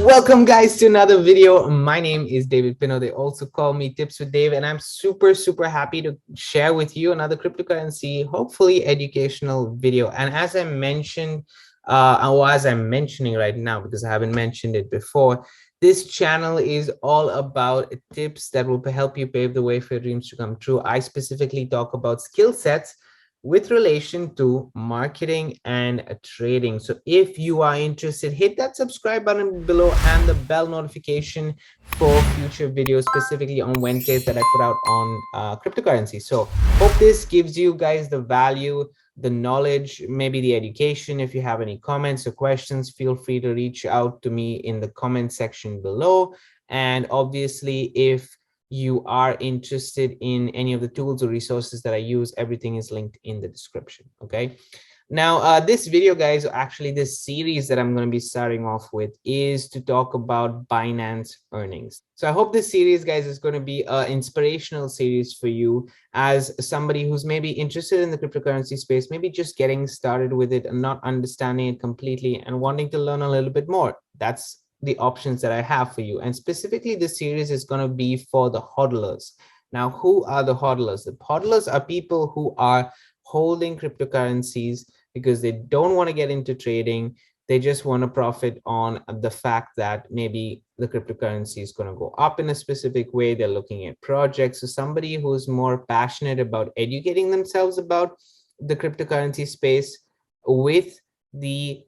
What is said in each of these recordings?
Welcome guys to another video. My name is David Pino. They also call me Tips with Dave, and I'm super happy to share with you another cryptocurrency, hopefully educational video. And as I mentioned, or as I'm mentioning right now, because I haven't mentioned it before, this channel is all about tips that will help you pave the way for your dreams to come true. I specifically talk about skill sets with relation to marketing and trading. So if you are interested, hit that subscribe button below and the bell notification for future videos, specifically on Wednesdays that I put out on cryptocurrency. So hope this gives you guys the value, the knowledge, maybe the education. If you have any comments or questions, feel free to reach out to me in the comment section below. And obviously, if you are interested in any of the tools or resources that I use, everything is linked in the description. Okay. Now, this video, guys, actually this series that I'm going to be starting off with is to talk about Binance earnings. So I hope this series, guys, is going to be an inspirational series for you as somebody who's maybe interested in the cryptocurrency space, maybe just getting started with it and not understanding it completely and wanting to learn a little bit more. That's the options that I have for you. And specifically, this series is going to be for the hodlers. Now, who are the hodlers? The hodlers are people who are holding cryptocurrencies because they don't want to get into trading. They just want to profit on the fact that maybe the cryptocurrency is going to go up in a specific way. They're looking at projects. So somebody who's more passionate about educating themselves about the cryptocurrency space with the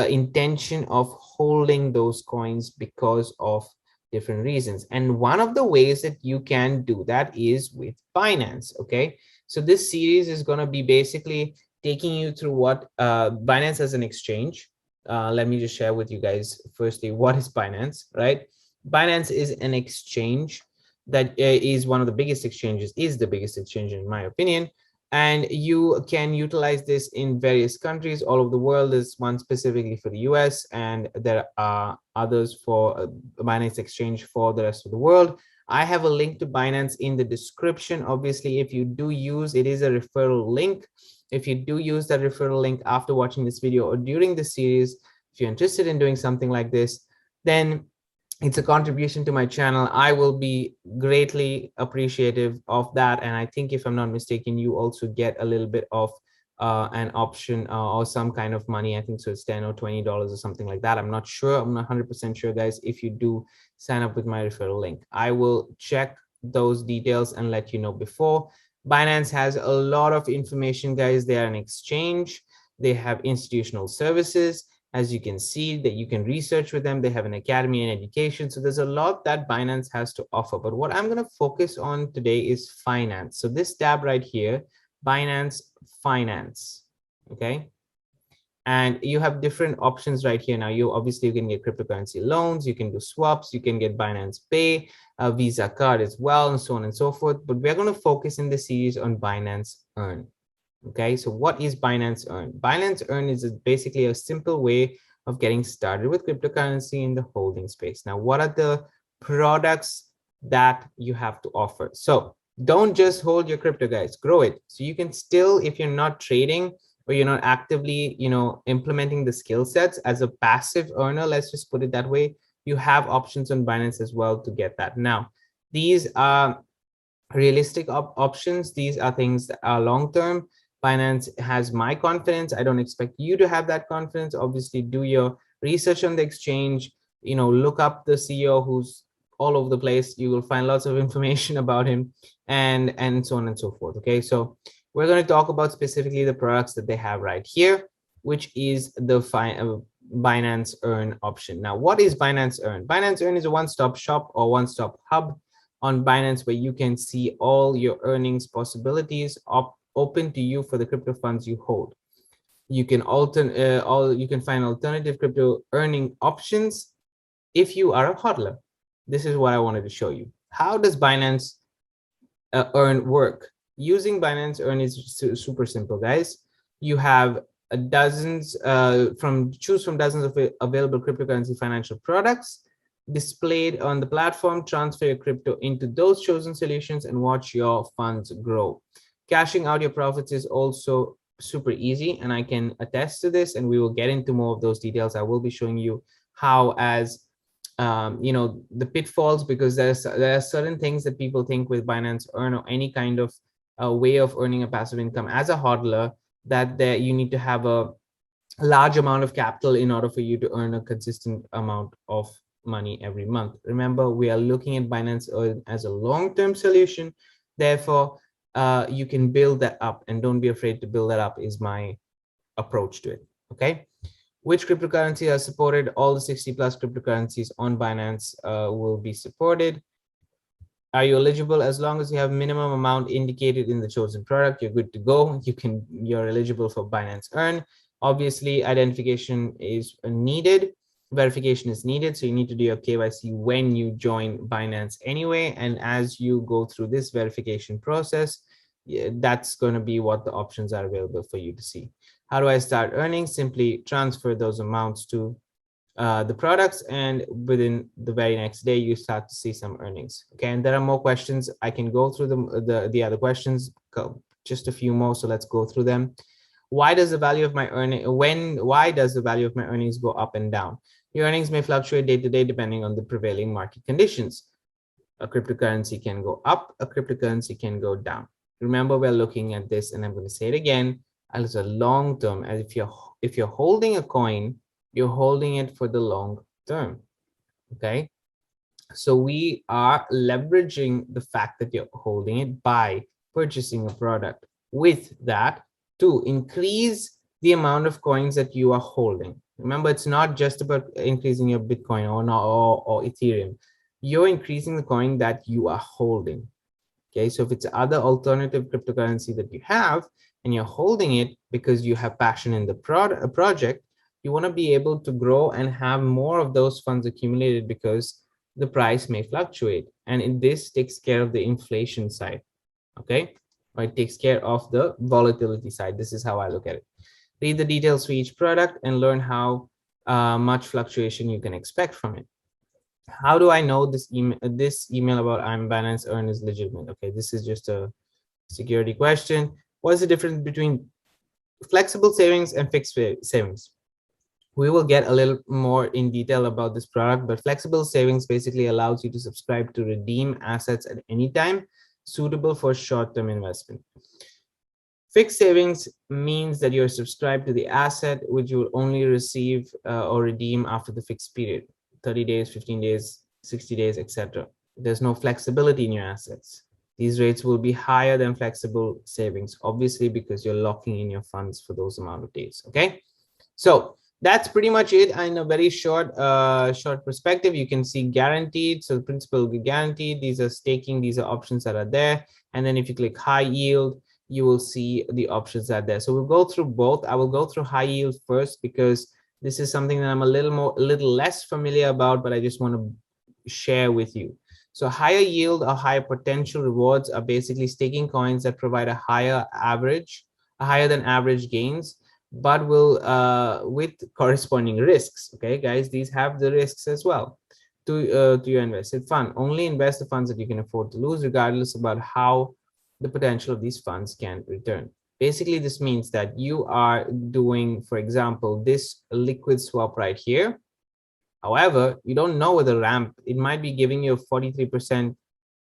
intention of holding those coins because of different reasons. And one of the ways that you can do that is with Binance. Okay, so this series is going to be basically taking you through what Binance as an exchange. Let me just share with you guys firstly, what is Binance, right? Binance is an exchange that is one of the biggest exchanges, is the biggest exchange in my opinion. And you can utilize this in various countries all over the world. There's one specifically for the US, and there are others for Binance Exchange for the rest of the world. I have a link to Binance in the description. Obviously, if you do use, it is a referral link. If you do use that referral link after watching this video or during the series, if you're interested in doing something like this, then it's a contribution to my channel. I will be greatly appreciative of that. And I think, if I'm not mistaken, you also get a little bit of an option or some kind of money. I think so, it's $10 or $20 or something like that. I'm not sure. I'm not 100% sure, guys, if you do sign up with my referral link. I will check those details and let you know before. Binance has a lot of information, guys. They are an exchange. They have institutional services. As you can see, that you can research with them. They have an academy and education. So there's a lot that Binance has to offer. But what I'm going to focus on today is finance. So this tab right here, Binance Finance. Okay. And you have different options right here. Now, you can get cryptocurrency loans, you can do swaps, you can get Binance Pay, a Visa card as well, and so on and so forth. But we're going to focus in this series on Binance Earn. Okay, so what is Binance Earn? Binance Earn is basically a simple way of getting started with cryptocurrency in the holding space. Now, what are the products that you have to offer? So don't just hold your crypto, guys, grow it. So you can still, if you're not trading or you're not actively, implementing the skill sets as a passive earner, let's just put it that way, you have options on Binance as well to get that. Now, these are realistic options. These are things that are long-term. Binance has my confidence. I don't expect you to have that confidence. Obviously, do your research on the exchange, look up the CEO who's all over the place. You will find lots of information about him and so on and so forth. Okay, so we're going to talk about specifically the products that they have right here, which is the Binance Earn option. Now, what is Binance Earn? Binance Earn is a one-stop shop or one-stop hub on Binance where you can see all your earnings possibilities open to you for the crypto funds you hold. You can you can find alternative crypto earning options if you are a hodler. This is what I wanted to show you. How does Binance Earn work? Using Binance Earn is super simple, guys. You have choose from dozens of available cryptocurrency financial products displayed on the platform. Transfer your crypto into those chosen solutions and watch your funds grow. Cashing out your profits is also super easy, and I can attest to this, and we will get into more of those details. I will be showing you how, as you know, the pitfalls, because there are certain things that people think with Binance Earn or any kind of way of earning a passive income as a hodler, that there you need to have a large amount of capital in order for you to earn a consistent amount of money every month. Remember, we are looking at Binance Earn as a long-term solution. Therefore, you can build that up, and don't be afraid to build that up is my approach to it. Okay. Which cryptocurrency are supported? All the 60 plus cryptocurrencies on Binance will be supported. Are you eligible? As long as you have minimum amount indicated in the chosen product, you're good to go. You're eligible for Binance Earn. Obviously, identification is needed. Verification is needed. So you need to do your KYC when you join Binance anyway. And as you go through this verification process, that's going to be what the options are available for you to see. How do I start earning? Simply transfer those amounts to the products, and within the very next day you start to see some earnings. Okay, and there are more questions. I can go through the other questions, just a few more, so let's go through them. Why does the value of my why does the value of my earnings go up and down? Your earnings may fluctuate day to day depending on the prevailing market conditions. A cryptocurrency can go up, a cryptocurrency can go down. Remember, we're looking at this, and I'm going to say it again, as a long term. As if you're holding a coin, you're holding it for the long term. Okay, so we are leveraging the fact that you're holding it by purchasing a product with that to increase the amount of coins that you are holding. Remember, it's not just about increasing your Bitcoin or Ethereum. You're increasing the coin that you are holding. Okay, so if it's other alternative cryptocurrency that you have and you're holding it because you have passion in the project, you want to be able to grow and have more of those funds accumulated, because the price may fluctuate, and this takes care of the inflation side. Okay, or it takes care of the volatility side. This is how I look at it. Read the details for each product and learn how much fluctuation you can expect from it. How do I know this email about I'm Binance Earn is legitimate? Okay, this is just a security question. What is the difference between flexible savings and fixed savings? We will get a little more in detail about this product, but flexible savings basically allows you to subscribe to redeem assets at any time, suitable for short-term investment. Fixed savings means that you're subscribed to the asset, which you will only receive or redeem after the fixed period, 30 days, 15 days, 60 days, etc. There's no flexibility in your assets. These rates will be higher than flexible savings, obviously, because you're locking in your funds for those amount of days. Okay, so that's pretty much it in a very short perspective. You can see guaranteed, so the principal will be guaranteed. These are staking, these are options that are there. And then if you click high yield, you will see the options that are there. So we'll go through both. I will go through high yield first, because this is something that I'm a little less familiar about, but I just want to share with you. So higher yield or higher potential rewards are basically staking coins that provide a higher than average gains, but will with corresponding risks. Okay, guys, these have the risks as well to your invested fund. Only invest the funds that you can afford to lose, regardless about how the potential of these funds can return. Basically, this means that you are doing, for example, this liquid swap right here. However, you don't know whether ramp, it might be giving you a 43%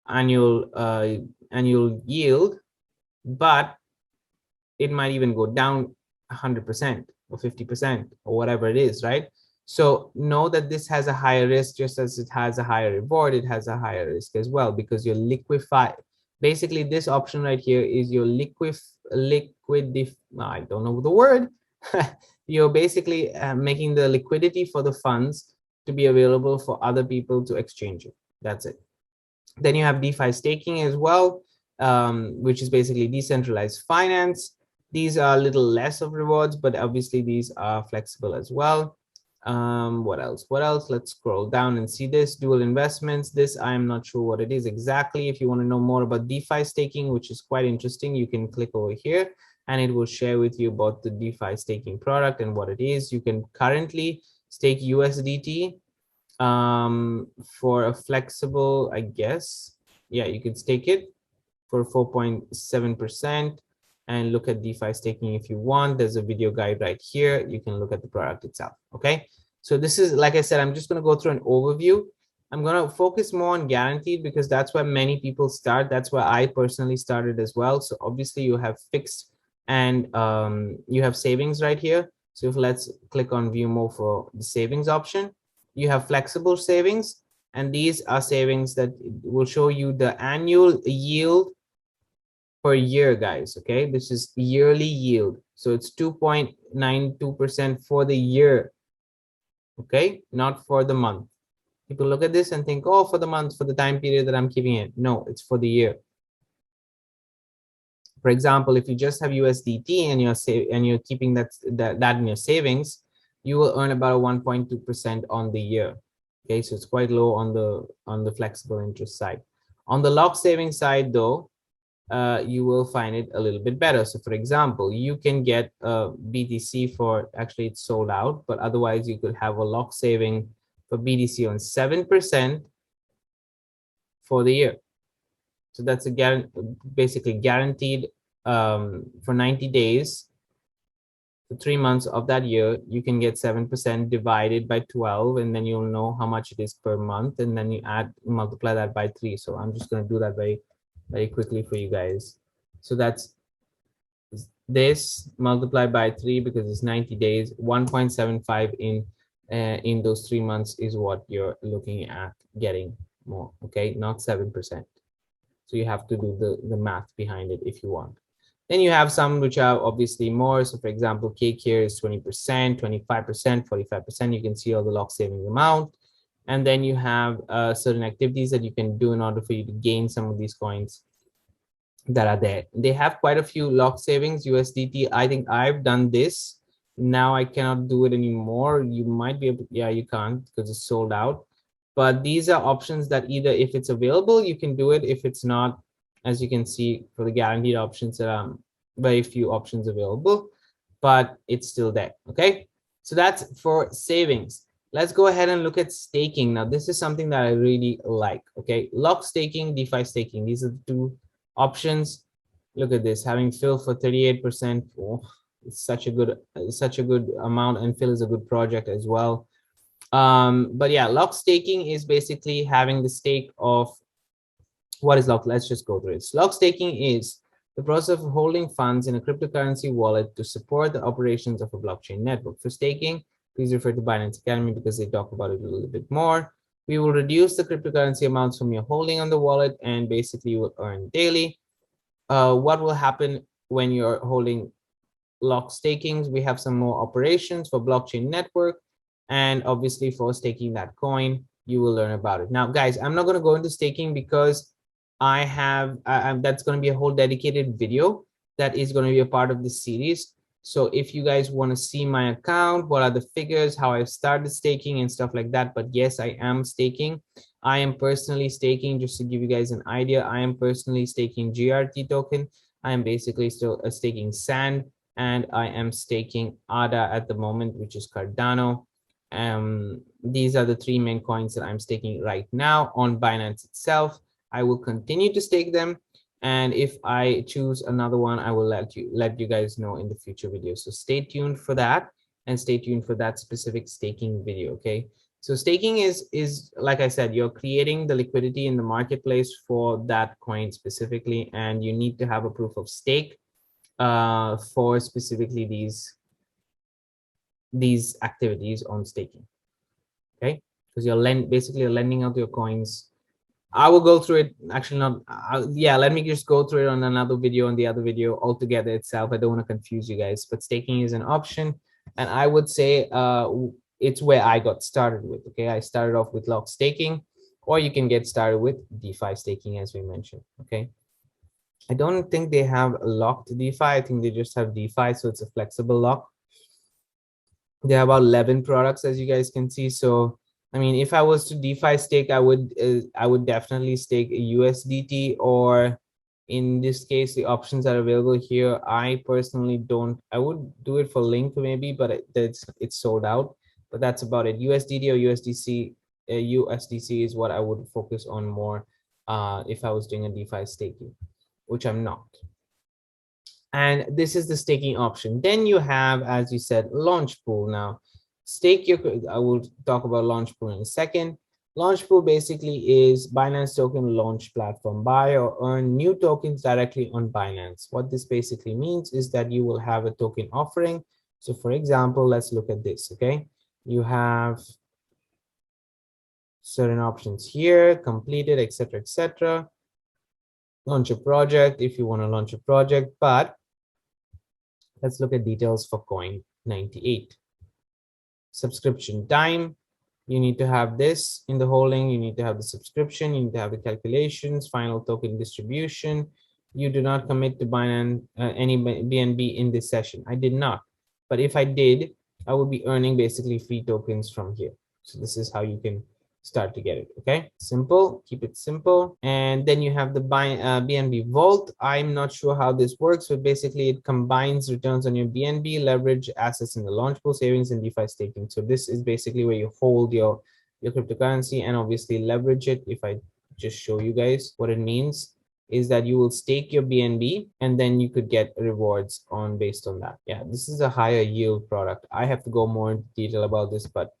annual yield, but it might even go down 100% or 50% or whatever it is, right? So know that this has a higher risk. Just as it has a higher reward, it has a higher risk as well, because you're basically this option right here is your I don't know the word. You're basically making the liquidity for the funds to be available for other people to exchange it. That's it. Then you have DeFi staking as well, which is basically decentralized finance. These are a little less of rewards, but obviously these are flexible as well. What else? Let's scroll down and see this. Dual investments. This, I'm not sure what it is exactly. If you want to know more about DeFi staking, which is quite interesting, you can click over here and it will share with you about the DeFi staking product and what it is. You can currently stake USDT for a flexible, I guess. Yeah, you can stake it for 4.7% and look at DeFi staking if you want. There's a video guide right here. You can look at the product itself. Okay, So this is, like I said, I'm just going to go through an overview. I'm going to focus more on guaranteed because that's where many people start. That's where I personally started as well. So obviously you have fixed and you have savings right here. So if let's click on view more for the savings option, you have flexible savings, and these are savings that will show you the annual yield per year, guys. Okay, this is yearly yield. So it's 2.92% for the year. Okay, not for the month. People look at this and think, oh, for the month, for the time period that I'm keeping it. No, it's for the year. For example, if you just have USDT and you're keeping that in your savings, you will earn about a 1.2% on the year. Okay, so it's quite low on the flexible interest side. On the lock savings side, though, you will find it a little bit better. So for example, you can get a BTC for, actually it's sold out, but otherwise you could have a lock saving for BTC on 7% for the year. So that's a basically guaranteed for 90 days, for 3 months of that year, you can get 7% divided by 12, and then you'll know how much it is per month, and then you multiply that by 3. So I'm just going to do that very quickly for you guys. So that's this multiplied by 3 because it's 90 days. 1.75 in those 3 months is what you're looking at getting more. Okay, not 7%. So you have to do the math behind it if you want. Then you have some which are obviously more. So for example, cake here is 20%, 25%, 45%. You can see all the lock savings amount. And then you have certain activities that you can do in order for you to gain some of these coins that are there. They have quite a few lock savings, USDT. I think I've done this. Now I cannot do it anymore. You might be able, yeah, you can't because it's sold out. But these are options that either if it's available, you can do it. If it's not, as you can see for the guaranteed options, there are very few options available, but it's still there. Okay, so that's for savings. Let's go ahead and look at staking. Now, this is something that I really like. Okay, lock staking, DeFi staking. These are the two options. Look at this, having Phil for 38%. Oh, it's such a good amount, and Phil is a good project as well. But yeah, lock staking is basically having the stake of what is lock. Let's just go through it. Lock staking is the process of holding funds in a cryptocurrency wallet to support the operations of a blockchain network. For staking, please refer to Binance Academy because they talk about it a little bit more. We will reduce the cryptocurrency amounts from your holding on the wallet, and basically you will earn daily. What will happen when you're holding lock stakings? We have some more operations for blockchain network, and obviously for staking that coin, you will learn about it. Now, guys, I'm not going to go into staking because I have that's going to be a whole dedicated video that is going to be a part of this series. So if you guys want to see my account, what are the figures, how I started staking and stuff like that. But yes, I am staking. I am personally staking, just to give you guys an idea. I am personally staking GRT token. I am basically still staking Sand, and I am staking ADA at the moment, which is Cardano. These are the 3 main coins that I'm staking right now on Binance itself. I will continue to stake them, and if I choose another one, I will let you guys know in the future videos. So stay tuned for that, and stay tuned for that specific staking video. Okay, so staking is like I said, you're creating the liquidity in the marketplace for that coin specifically, and you need to have a proof of stake for specifically these activities on staking. Okay, because you're basically lending out your coins. I will go through it. Actually, not. Yeah, let me just go through it on another video, on the other video altogether itself. I don't want to confuse you guys, but staking is an option, and I would say it's where I got started with. Okay, I started off with lock staking, or you can get started with DeFi staking, as we mentioned. Okay, I don't think they have locked DeFi. I think they just have DeFi, so it's a flexible lock. They have about 11 products, as you guys can see. So I mean, if I was to DeFi stake, I would definitely stake a USDT, or in this case, the options that are available here. I personally don't. I would do it for Link maybe, but it's sold out. But that's about it. USDT or USDC. USDC is what I would focus on more if I was doing a DeFi staking, which I'm not. And this is the staking option. Then you have, as you said, launch pool. Now, stake your, I will talk about Launchpool in a second. Launchpool basically is Binance token launch platform. Buy or earn new tokens directly on Binance. What this basically means is that you will have a token offering. So for example, let's look at this, okay? You have certain options here, completed, etc., etc. Launch a project if you want to launch a project, but let's look at details for coin 98. Subscription time. You need to have this in the holding. You need to have the subscription. You need to have the calculations, final token distribution. You do not commit to Binance any BNB in this session. I did not. But if I did, I would be earning basically free tokens from here. So this is how you can start to get it. Okay, simple, keep it simple. And then you have the BNB Vault. I'm not sure how this works, but basically it combines returns on your BNB, leverage assets in the Launchpool, savings, and DeFi staking. So this is basically where you hold your cryptocurrency and obviously leverage it. If I just show you guys what it means, is that you will stake your BNB and then you could get rewards on based on that. Yeah, this is a higher yield product. I have to go more into detail about this, but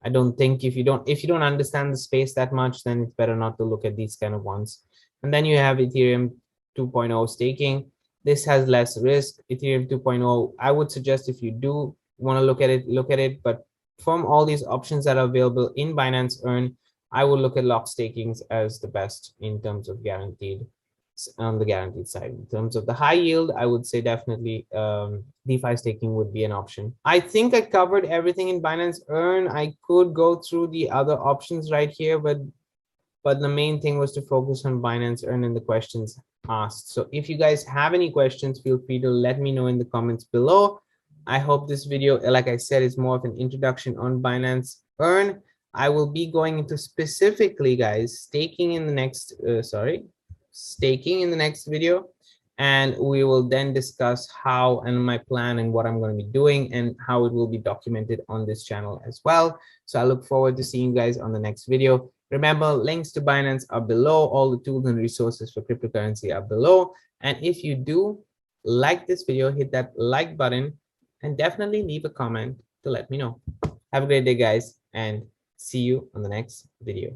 I don't think if you don't understand the space that much, then it's better not to look at these kind of ones. And then you have Ethereum 2.0 staking. This has less risk. Ethereum 2.0, I would suggest if you do want to look at it. But from all these options that are available in Binance Earn, I would look at lock stakings as the best in terms of guaranteed, on the guaranteed side. In terms of the high yield, I would say definitely DeFi staking would be an option. I think I covered everything in Binance Earn. I could go through the other options right here, but the main thing was to focus on Binance Earn and the questions asked. So if you guys have any questions, feel free to let me know in the comments below. I hope this video, like I said, is more of an introduction on Binance Earn. I will be going into specifically, guys, staking in the next, staking in the next video. And we will then discuss how and my plan and what I'm going to be doing and how it will be documented on this channel as well. So I look forward to seeing you guys on the next video. Remember, links to Binance are below. All the tools and resources for cryptocurrency are below. And if you do like this video, hit that like button and definitely leave a comment to let me know. Have a great day, guys, and see you on the next video.